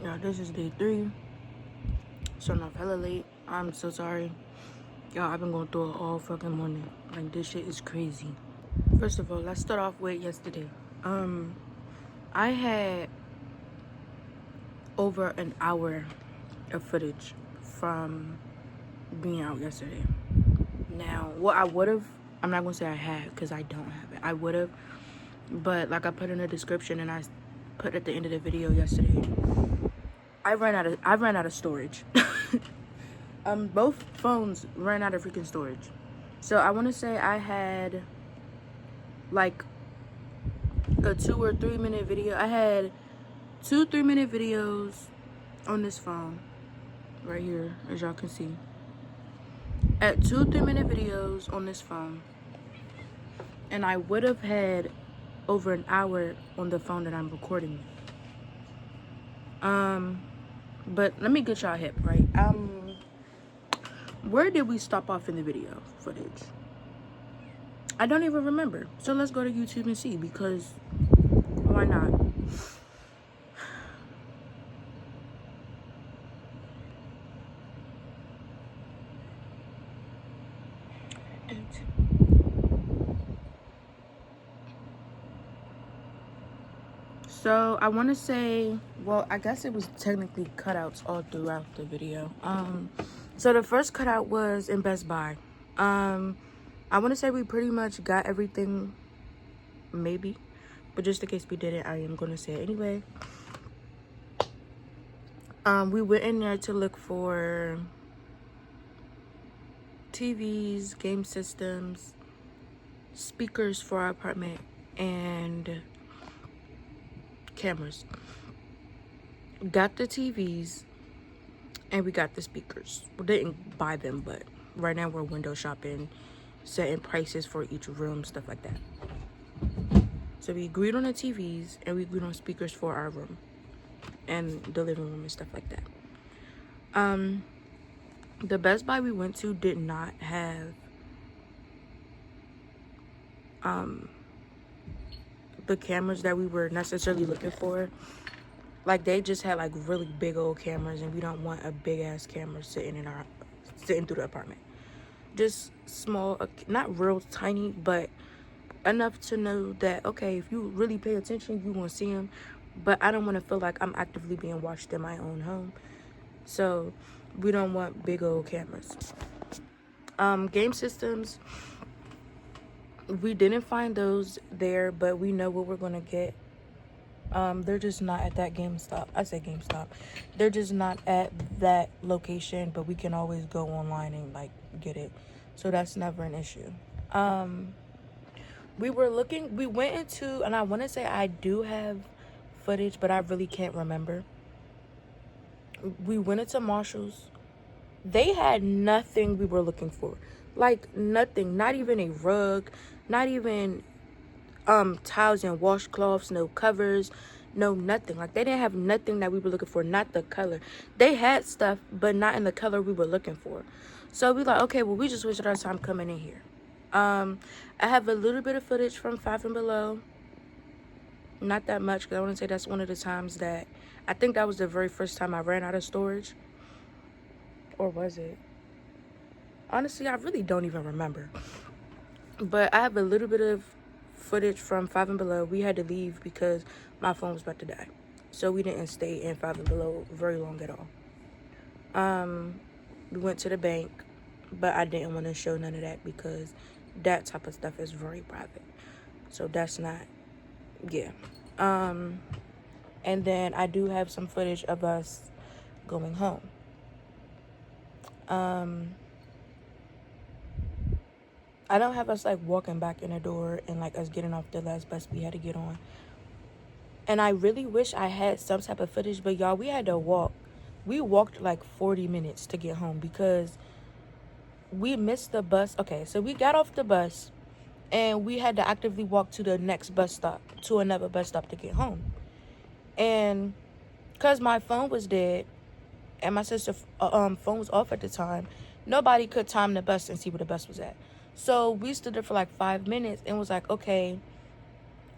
Yeah, this is day 3. Starting off hella late. I'm so sorry. Y'all, I've been going through it all fucking morning. Like, this shit is crazy. First of all, let's start off with yesterday. I had over an hour of footage from being out yesterday. Now, what I would have, I'm not gonna say I had, because I don't have it. I would have, but like I put in the description and I put at the end of the video yesterday, I ran out of storage. Both phones ran out of freaking storage. So I want to say I had like a 2 or 3 minute video. I had 2 3-minute videos on this phone right here, as y'all can see. At 2 3-minute videos on this phone, and I would have had over an hour on the phone that I'm recording. But let me get y'all hip, right? Where did we stop off in the video footage? I don't even remember. So let's go to YouTube and see, because why not? So I want to say, well, I guess it was technically cutouts all throughout the video. So the first cutout was in Best Buy. I want to say we pretty much got everything, maybe, but just in case we didn't, I am going to say it anyway. We went in there to look for TVs, game systems, speakers for our apartment, and cameras. Got the TVs and we got the speakers. We didn't buy them, but right now we're window shopping, setting prices for each room, stuff like that. So we agreed on the TVs and we agreed on speakers for our room and the living room and stuff like that. The Best Buy we went to did not have the cameras that we were necessarily looking for. Like, they just had like really big old cameras, and we don't want a big ass camera sitting through the apartment. Just small, not real tiny, but enough to know that, okay, if you really pay attention, you won't see them. But I don't want to feel like I'm actively being watched in my own home. So we don't want big old cameras. Game systems, we didn't find those there, but we know what we're gonna get. They're just not at that GameStop. I say GameStop. They're just not at that location, but we can always go online and like get it. So that's never an issue. We went into, and I want to say I do have footage, but I really can't remember. We went into Marshall's. They had nothing we were looking for. Like, nothing. Not even a rug. Not even towels and washcloths. No covers. No nothing. Like, they didn't have nothing that we were looking for. Not the color. They had stuff, but not in the color we were looking for. So we like, okay, well, we just wasted our time coming in here. I have a little bit of footage from 5 and Below. Not that much, because I want to say that's one of the times that, I think that was the very first time I ran out of storage. Or was it? Honestly, I really don't even remember. But I have a little bit of footage from 5 and Below. We had to leave because my phone was about to die. So we didn't stay in 5 and Below very long at all. We went to the bank, but I didn't want to show none of that because that type of stuff is very private. So that's not, yeah. And then I do have some footage of us going home. I don't have us like walking back in the door and like us getting off the last bus we had to get on. And I really wish I had some type of footage, but y'all, we had to walk. We walked like 40 minutes to get home because we missed the bus. Okay, so we got off the bus and we had to actively walk to the next bus stop, to another bus stop to get home. And because my phone was dead and my sister's phone was off at the time, nobody could time the bus and see where the bus was at. So we stood there for like 5 minutes and was like, okay,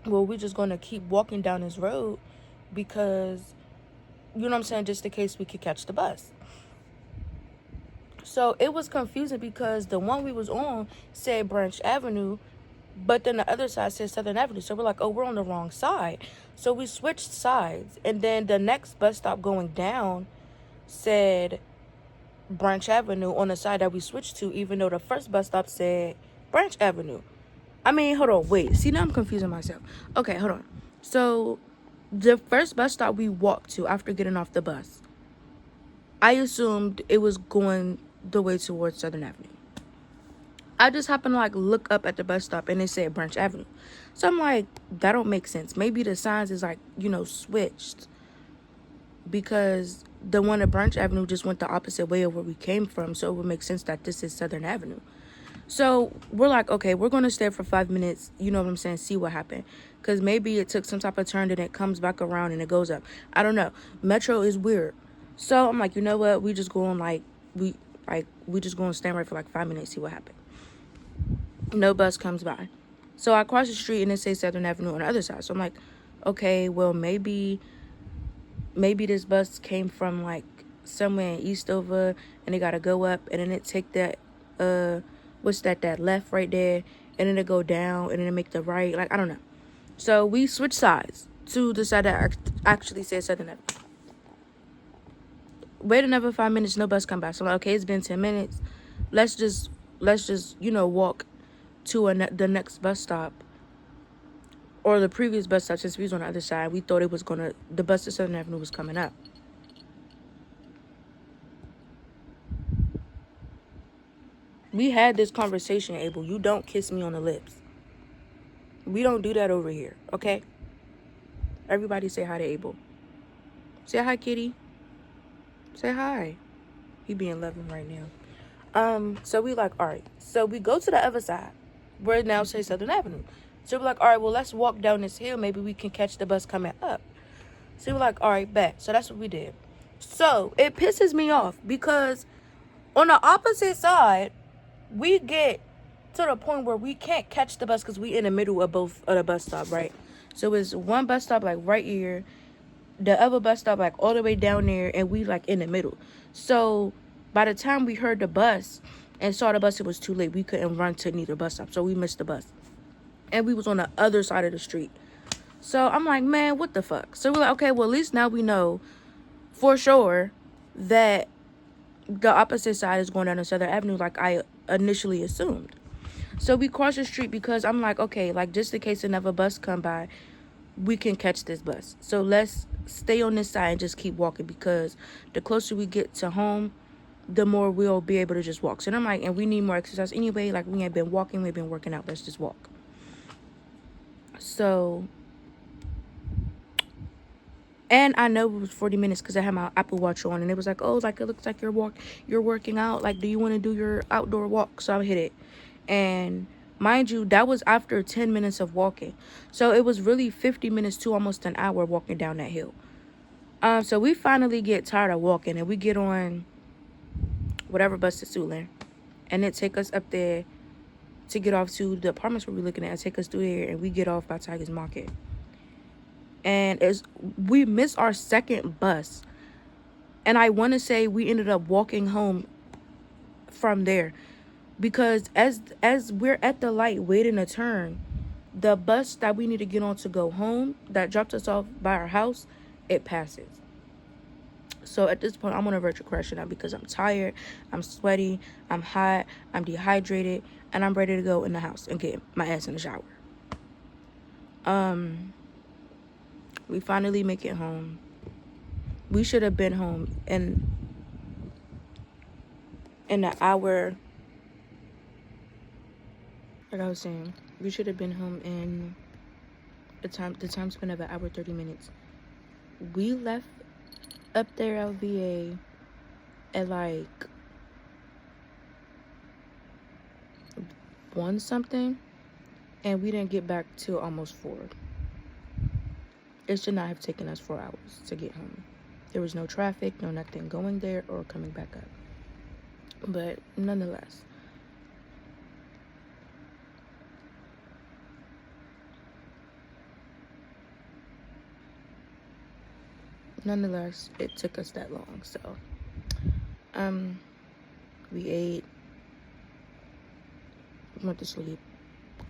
well, we're just going to keep walking down this road because You know what I'm saying? Just in case we could catch the bus. So it was confusing because the one we was on said Branch Avenue, but then the other side said Southern Avenue. So we're like, oh, we're on the wrong side. So we switched sides. And then the next bus stop going down said Branch Avenue on the side that we switched to, even though the first bus stop said Branch Avenue. I mean, hold on, wait. See, now I'm confusing myself. Okay, hold on. So the first bus stop we walked to after getting off the bus, I assumed it was going the way towards Southern Avenue. I just happened to like look up at the bus stop and it said Branch Avenue. So I'm like, that don't make sense. Maybe the signs is like, switched, because the one at Branch Avenue just went the opposite way of where we came from. So it would make sense that this is Southern Avenue. So we're like, okay, we're going to stay for 5 minutes. You know what I'm saying? See what happened. Because maybe it took some type of turn and it comes back around and it goes up. I don't know. Metro is weird. So I'm like, you know what? We just going we just going to stand right for like 5 minutes, see what happened. No bus comes by. So I cross the street and it says Southern Avenue on the other side. So I'm like, okay, well, maybe this bus came from like somewhere in Eastover and they got to go up and then it take that, what's that left right there, and then it go down and then it make the right. Like, I don't know. So we switch sides to the side that actually says Southern Avenue. Wait another 5 minutes, no bus come by. So I'm like, okay, it's been 10 minutes. Let's just walk to the next bus stop, or the previous bus stop, since we was on the other side. We thought the bus to Southern Avenue was coming up. We had this conversation, Abel. You don't kiss me on the lips. We don't do that over here, okay? Everybody say hi to Abel. Say hi, kitty. Say hi. He being loving right now. So we like, all right. So we go to the other side, where it now says Southern Avenue. So we're like, all right, well, let's walk down this hill. Maybe we can catch the bus coming up. So we're like, all right, bet. So that's what we did. So it pisses me off because on the opposite side, we get to the point where we can't catch the bus because we in the middle of both of the bus stop, right? So it's one bus stop like right here, the other bus stop like all the way down there, and we like in the middle. So by the time we heard the bus and saw the bus, it was too late. We couldn't run to neither bus stop, so we missed the bus. And we was on the other side of the street. So I'm like, man, what the fuck? So we're like, okay, well, at least now we know for sure that the opposite side is going down to Southern Avenue like I initially assumed. So we cross the street because I'm like, okay, like just in case another bus come by, we can catch this bus. So let's stay on this side and just keep walking, because the closer we get to home, the more we'll be able to just walk. So I'm like, and we need more exercise anyway. Like, we ain't been walking, we've been working out. Let's just walk. So, and I know it was 40 minutes because I had my Apple Watch on, and it was like, oh, like it looks like you're working out. Like, do you want to do your outdoor walk? So I hit it. And mind you, that was after 10 minutes of walking. So it was really 50 minutes to almost an hour walking down that hill. So we finally get tired of walking and we get on whatever bus to Siouxland. And it take us up there to get off to the apartments where we're looking at. It take us through there and we get off by Tigers Market. And as we missed our second bus. And I want to say we ended up walking home from there. Because as we're at the light waiting to turn, the bus that we need to get on to go home, that dropped us off by our house, it passes. So at this point, I'm on a virtual crash now because I'm tired, I'm sweaty, I'm hot, I'm dehydrated, and I'm ready to go in the house and get my ass in the shower. We finally make it home. We should have been home in an hour. Like I was saying, we should have been home in the time spent about an hour 30 minutes. We left up there LVA at like 1 something, and we didn't get back till almost 4. It should not have taken us 4 hours to get home. There was no traffic, no nothing going there or coming back up. But nonetheless, nonetheless, it took us that long. So we ate, went to sleep.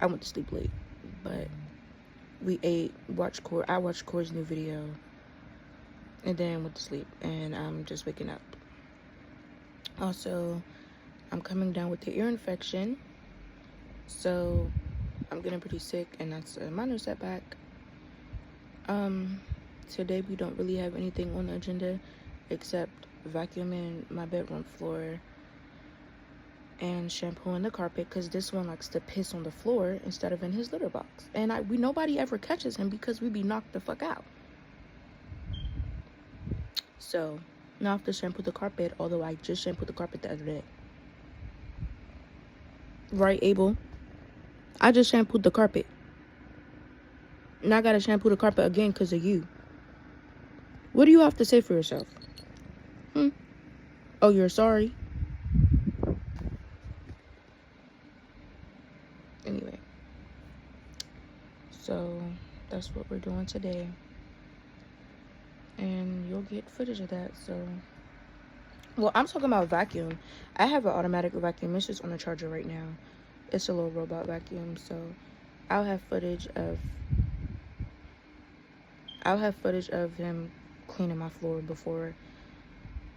I went to sleep late, but we ate, I watched Corey's new video, and then went to sleep, and I'm just waking up. Also, I'm coming down with the ear infection, so I'm getting pretty sick, and that's a minor setback. Today we don't really have anything on the agenda except vacuuming my bedroom floor and shampooing the carpet, because this one likes to piss on the floor instead of in his litter box, and nobody ever catches him because we be knocked the fuck out. So now I have to shampoo the carpet, although I just shampooed the carpet the other day. Right, Abel? I just shampooed the carpet. Now I gotta shampoo the carpet again because of you. What do you have to say for yourself? Oh, you're sorry? Anyway. So, that's what we're doing today. And you'll get footage of that, so... Well, I'm talking about vacuum. I have an automatic vacuum. It's just on the charger right now. It's a little robot vacuum, so I'll have footage of him cleaning my floor before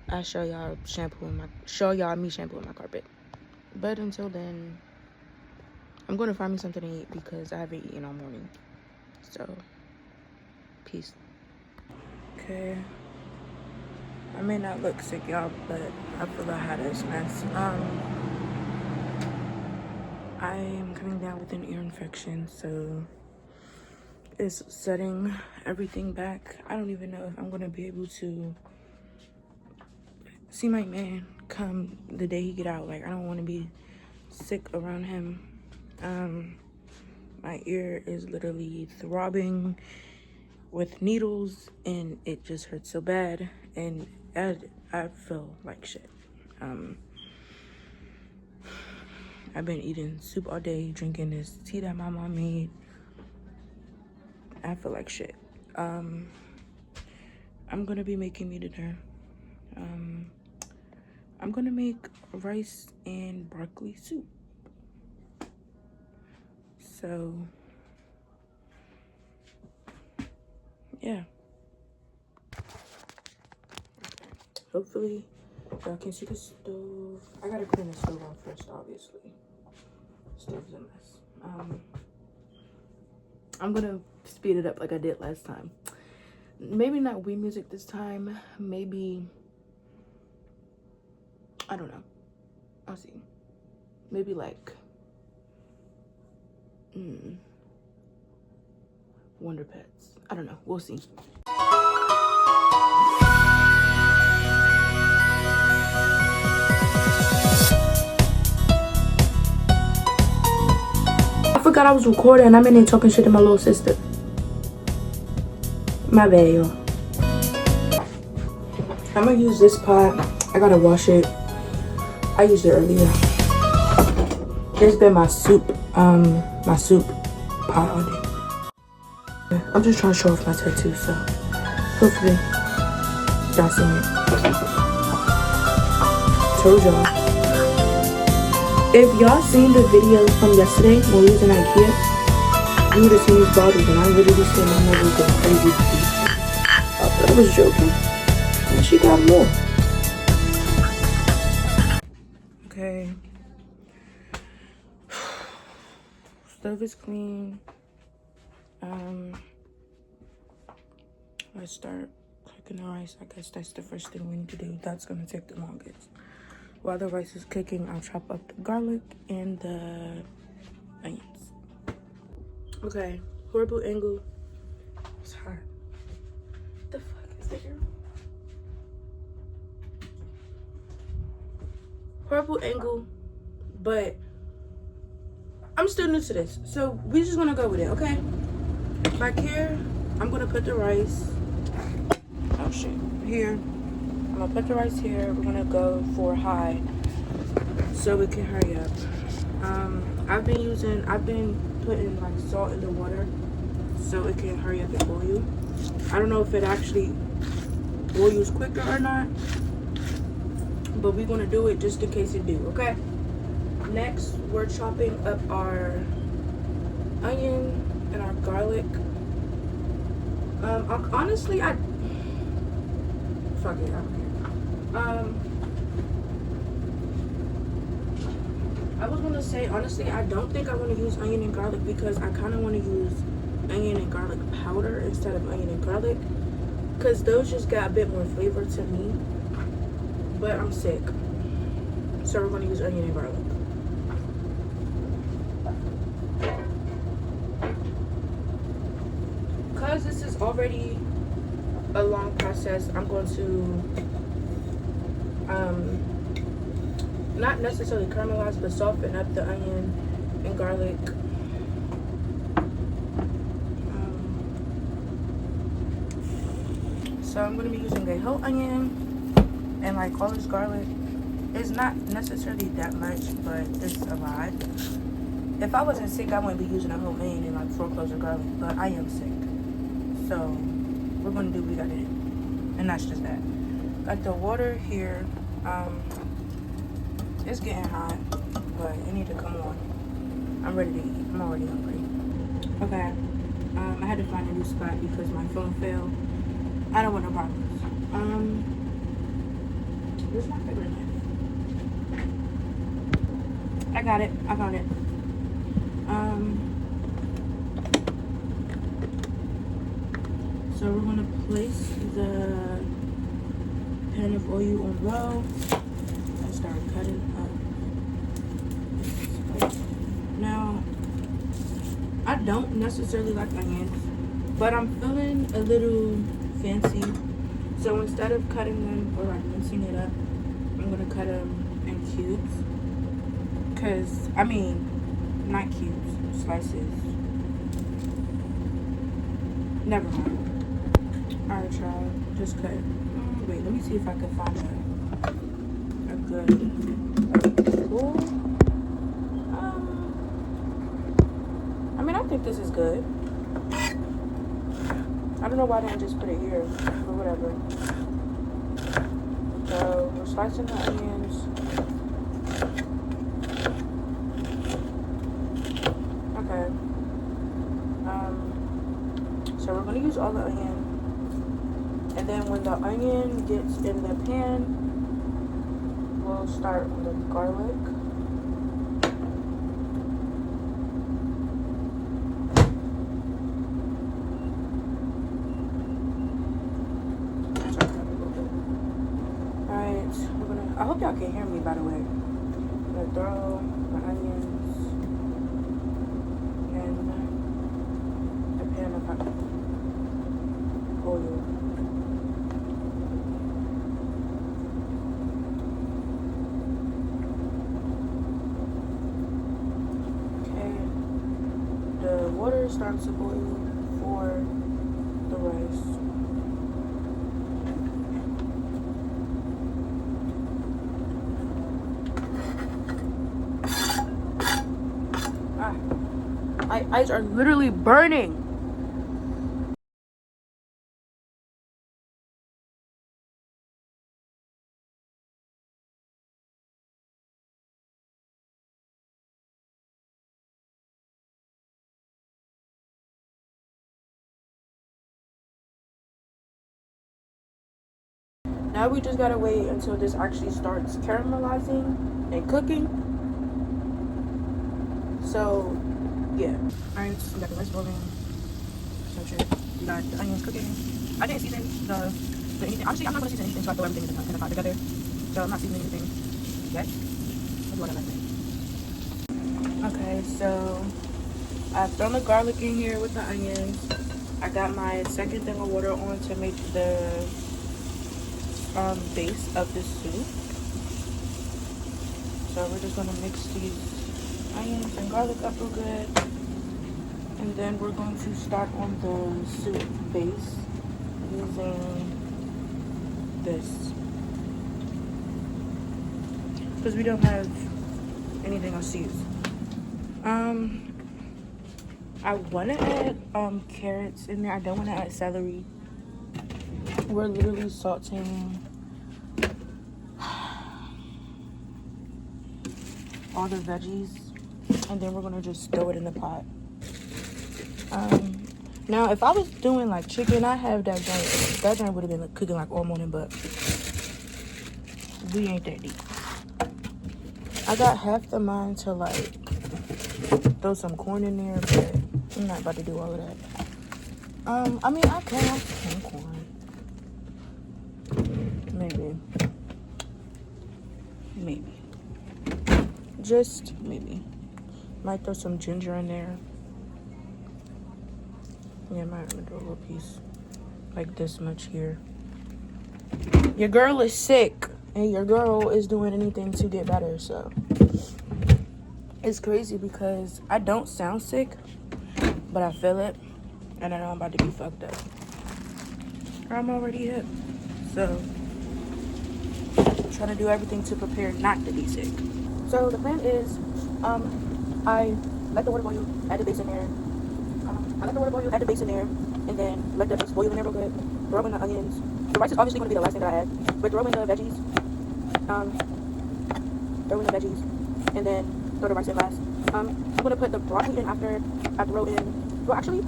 I show y'all me shampooing my carpet. But until then, I'm going to find me something to eat because I haven't eaten all morning. So, peace. Okay. I may not look sick, y'all, but I feel I had this mess. I am coming down with an ear infection, so it's setting everything back. I don't even know if I'm gonna be able to see my man come the day he get out. Like, I don't want to be sick around him. My ear is literally throbbing with needles, and it just hurts so bad, and I feel like shit. I've been eating soup all day, drinking this tea that my mom made. I feel like shit. I'm gonna be making me dinner. I'm gonna make rice and broccoli soup. So, yeah. Hopefully, y'all can see the stove. I gotta clean the stove off first, obviously. Stove's a mess. I'm gonna speed it up like I did last time. Maybe not Wii music this time. Maybe, I don't know. I'll see. Maybe like Wonder Pets. I don't know. We'll see. I forgot I was recording and I'm in there talking shit to my little sister. My bad, y'all. I'm gonna use this pot. I gotta wash it. I used it earlier. It's been my soup pot all day. I'm just trying to show off my tattoo, so hopefully y'all seen it. Told y'all. If y'all seen the video from yesterday when we was in IKEA, you would have seen these bottles, and I literally said my mother was going crazy with these. I thought I was joking. And she got more. Okay. Stove is clean. Let's start cooking the rice. I guess that's the first thing we need to do. That's gonna take the longest. While the rice is cooking, I'll chop up the garlic and the onions. Okay, horrible angle. It's hot. What the fuck is the arrow? Horrible angle, but I'm still new to this, so we're just gonna go with it, okay? Back here, I'm gonna put the rice. Oh shit, here. I'm gonna put the rice here. We're gonna go for high so we can hurry up. I've been putting like salt in the water so it can hurry up and boil. I don't know if it actually will use quicker or not, but we're gonna do it just in case it do. Okay. Next, we're chopping up our onion and our garlic. Honestly, fuck it, I don't care. I was gonna say, honestly, I don't think I want to use onion and garlic because I kind of want to use onion and garlic powder instead of onion and garlic, because those just got a bit more flavor to me. But I'm sick, so we're gonna use onion and garlic. Because this is already a long process, I'm going to not necessarily caramelize, but soften up the onion and garlic. So I'm going to be using a whole onion and like all this garlic. It's not necessarily that much, but it's a lot. If I wasn't sick, I wouldn't be using a whole onion and like 4 cloves of garlic, but I am sick. So we're going to do what we got to do. And that's just that. Got the water here. It's getting hot, but it need to come on. I'm ready to eat. I'm already hungry. Okay. I had to find a new spot because my phone fell. I don't want no problems. Where's my favorite knife? I got it. I found it. So we're gonna place the pan of oil on low and start cutting up. Now, I don't necessarily like onions, but I'm feeling a little fancy. So instead of cutting them or like mincing it up, I'm gonna cut them in cubes. Cause I mean, not cubes, slices. Never mind. Alright, y'all, just cut. Wait, let me see if I can find a good tool. I mean, I think this is good. I don't know why I didn't just put it here, but whatever. So we're slicing the onions. Okay. So we're gonna use all the onion. And then when the onion gets in the pan, we'll start with the garlic. Alright, I hope y'all can hear me, by the way. I'm gonna throw the onions in the pan of oil. Water starts to boil for the rice. My eyes are literally burning. Now we just gotta wait until this actually starts caramelizing and cooking. So, yeah. Alright, we got the rice boiling. So shit. We got the onions cooking. I didn't season the anything. Honestly, I'm not gonna season anything, so I throw everything in the pot together. So I'm not seasoning anything yet. That's what I like. Okay, so I've thrown the garlic in here with the onions. I got my second thing of water on to make the base of this soup. So we're just gonna mix these onions and garlic up real good, and then we're going to start on the soup base using this because we don't have anything else to use. I want to add carrots in there. I don't want to add celery. We're literally sauteing all the veggies, and then we're gonna just throw it in the pot. Now if I was doing like chicken, I have that joint. That joint would have been like cooking like all morning, but we ain't that deep. I got half the mind to like throw some corn in there, but I'm not about to do all of that. I mean, I can corn. Maybe. Just maybe. Might throw some ginger in there. Yeah, I might do a little piece like this much here. Your girl is sick, and your girl is doing anything to get better, so it's crazy because I don't sound sick, but I feel it, and I know I'm about to be fucked up. I'm already hip, so I'm trying to do everything to prepare not to be sick. So the plan is, I let the water boil, add the base in there. I let the water boil, add the base in there, and then let the base boil in there real good. Throw in the onions. The rice is obviously going to be the last thing that I add, but throw in the veggies. And then throw the rice in last. I'm going to put the broccoli in after I throw in. Well, actually,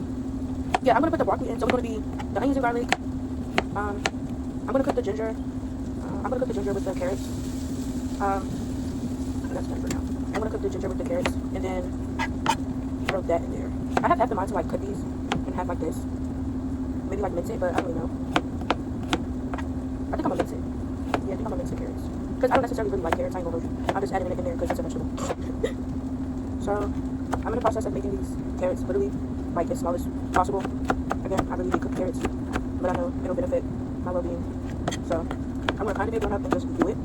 yeah, I'm going to put the broccoli in. So it's going to be the onions and garlic. I'm going to cook the ginger. I'm going to cook the ginger with the carrots. That's done for now. I'm going to cook the ginger with the carrots, and then throw that in there. I have half the mind to like cut these and have like this. Maybe like mince it, but I don't really know. I think I'm gonna mix it. Yeah, I think I'm gonna mix the carrots. Because I don't necessarily really like carrots, I ain't gonna hold you. I'm just adding it in there because it's a vegetable. So, I'm in the process of making these carrots literally like as small as possible. Again, I really hate cooked carrots, but I know it'll benefit my well-being. So, I'm gonna kind of get grown up and just do it.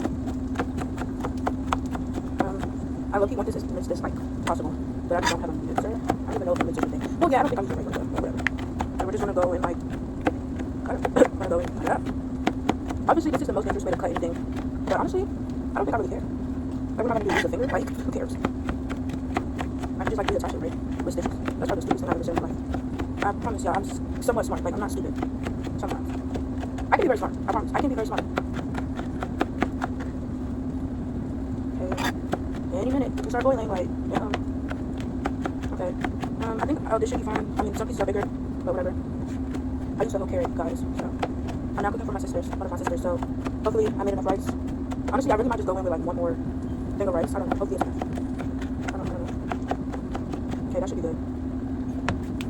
I low-key want this as minced as like possible, but I just don't have a mixer. I don't even know if a mixer is a thing. Well, yeah, I don't think I'm using regular, but whatever. And we're just gonna go and like cut it. We're gonna go and cut it up. Obviously, this is the most dangerous way to cut anything, but honestly, I don't think I really care. Like, we're not gonna use the finger, like, who cares? I can just like do the attachment right with stitches. That's probably the stupidest thing I've ever said in my life. I promise y'all, I'm somewhat smart. Like, I'm not stupid. Sometimes. I can be very smart. I promise. I can be very smart. Any minute, we start boiling, like, yeah. Okay. I think, this should be fine. I mean, some pieces are bigger, but whatever. I used the whole carrot, guys, so. I'm now cooking for one of my sisters, so hopefully I made enough rice. Honestly, I really might just go in with, like, one more thing of rice. I don't know. Hopefully it's enough. I don't know. Okay, that should be good.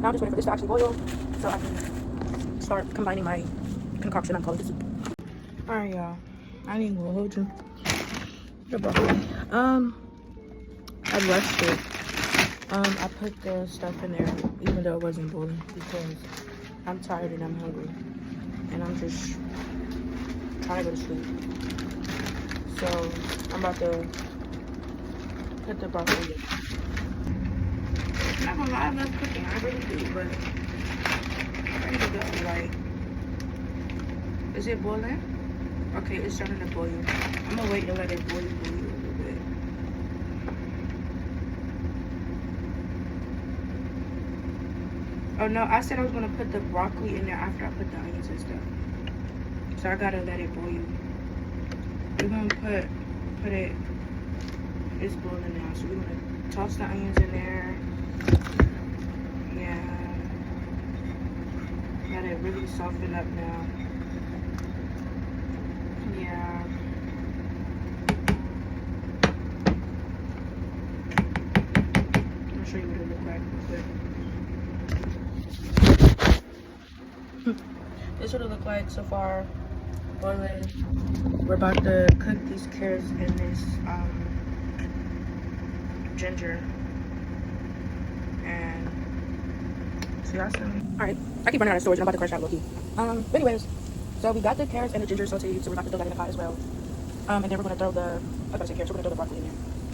Now I'm just waiting for this to actually boil, so I can start combining my concoction. I'm calling it soup. Alright, y'all. I ain't gonna hold you. The broccoli. I rushed it. I put the stuff in there, even though it wasn't boiling, because I'm tired and I'm hungry. And I'm just trying to go to sleep. So, I'm about to put the broccoli in. I'm not gonna lie, I love cooking. I really do, but I need to go, like, is it boiling? Okay, it's starting to boil. I'm gonna wait to let it boil a little bit. Oh no, I said I was gonna put the broccoli in there after I put the onions and stuff. So I gotta let it boil. We're gonna put it, it's boiling now. So we're gonna toss the onions in there. Yeah. Let it really soften up now. Yeah. I'll show you what it looks like real quick. This is what it look like so far. Boiling. We're about to cook these carrots and this ginger. And so y'all see me. Alright, I keep running out of storage and I'm about to crush out low-key. But anyways, so we got the carrots and the ginger sauteed, so we're about to throw that in the pot as well. And then we're gonna throw the, I was about to say carrots, we're gonna throw the broccoli in there.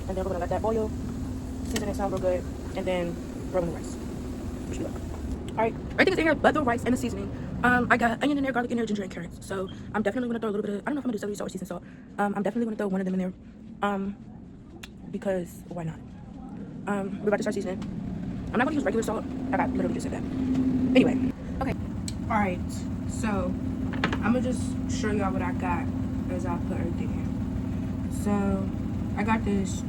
And then we're gonna let that boil, season it sound real good, and then throw in the rice. Wish me luck. Alright, everything is in here but the rice and the seasoning. I got onion in there, garlic in there, ginger, and carrots. So I'm definitely gonna throw a little bit of, I don't know if I'm gonna do celery salt or seasoned salt. I'm definitely gonna throw one of them in there. Because why not? We're about to start seasoning. I'm not gonna use regular salt. I literally just said that. Anyway, okay. Alright, so I'm gonna just show y'all what I got as I put everything in. So I got this,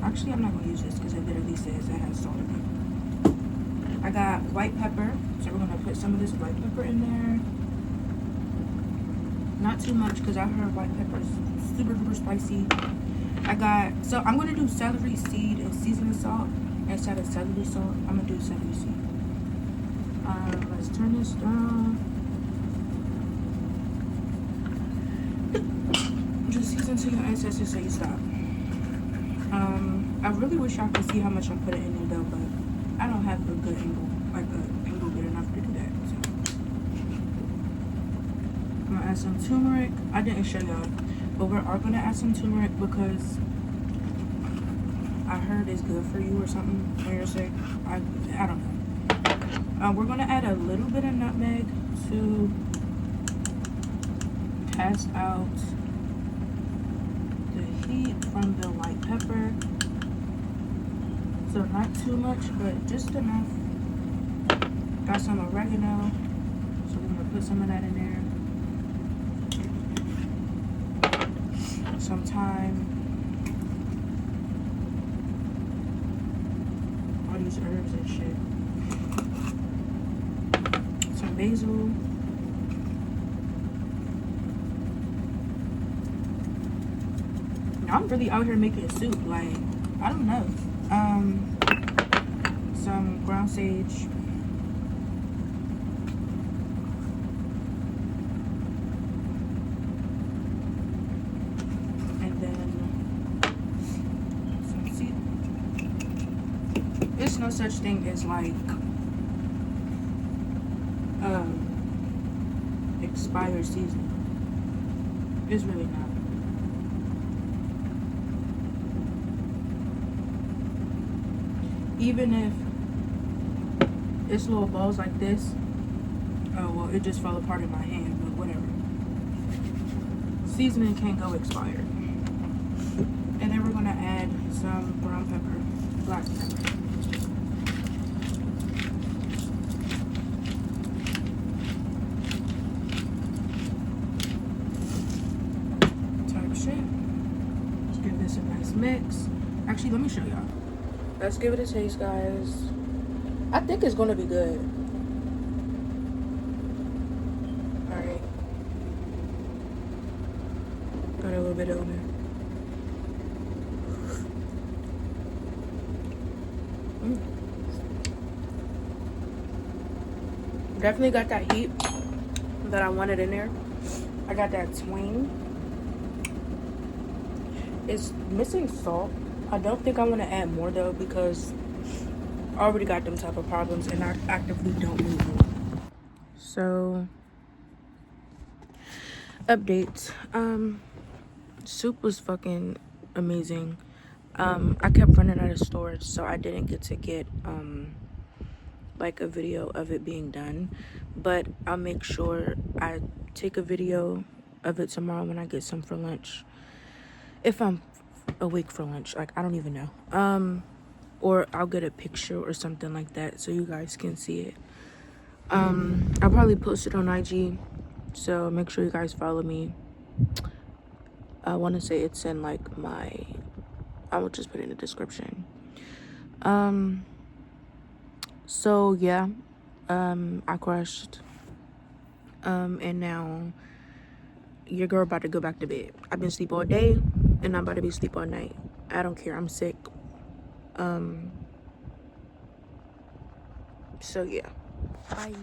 actually I'm not gonna use this because it literally says it has salt in it. I got white pepper, so we're gonna put some of this white pepper in there. Not too much because I heard white pepper is super duper spicy. So I'm gonna do celery seed and seasoning salt instead of celery salt. I'm gonna do celery seed. Let's turn this down. Just season to your ancestors so you stop. I really wish y'all could see how much I'm putting in there though, but I don't have a good angle, like an angle good enough to do that. So I'm gonna add some turmeric. I didn't show y'all, but we are gonna add some turmeric because I heard it's good for you or something when you're sick. I don't know. We're gonna add a little bit of nutmeg to pass out the heat from the white pepper. So not too much, but just enough. Got some oregano, so we're gonna put some of that in there. Some thyme. All these herbs and shit. Some basil. I'm really out here making soup, like, I don't know. Some ground sage. And then some seed. There's no such thing as like expired seasoning. It's really not. Even if it's little balls like this, oh well, it just fell apart in my hand, but whatever. Seasoning can't go expired. And then we're gonna add some brown pepper, black pepper. Type shit. Let's give this a nice mix. Actually, let me show y'all. Let's give it a taste, guys. I think it's gonna be good. Alright. Got a little bit on there. Definitely got that heat that I wanted in there. I got that twang. It's missing salt. I don't think I want to add more though because I already got them type of problems and I actively don't need them. So, updates. Soup was fucking amazing. I kept running out of storage, so I didn't get to get like a video of it being done, but I'll make sure I take a video of it tomorrow when I get some for lunch, if I'm awake for lunch. Like, I don't even know, or I'll get a picture or something like that so you guys can see it. I'll probably post it on IG, so make sure you guys follow me. I want to say it's in like I will just put it in the description. So yeah, I crushed, and now your girl about to go back to bed. I've been asleep all day and I'm about to be asleep all night. I don't care, I'm sick. So yeah, bye.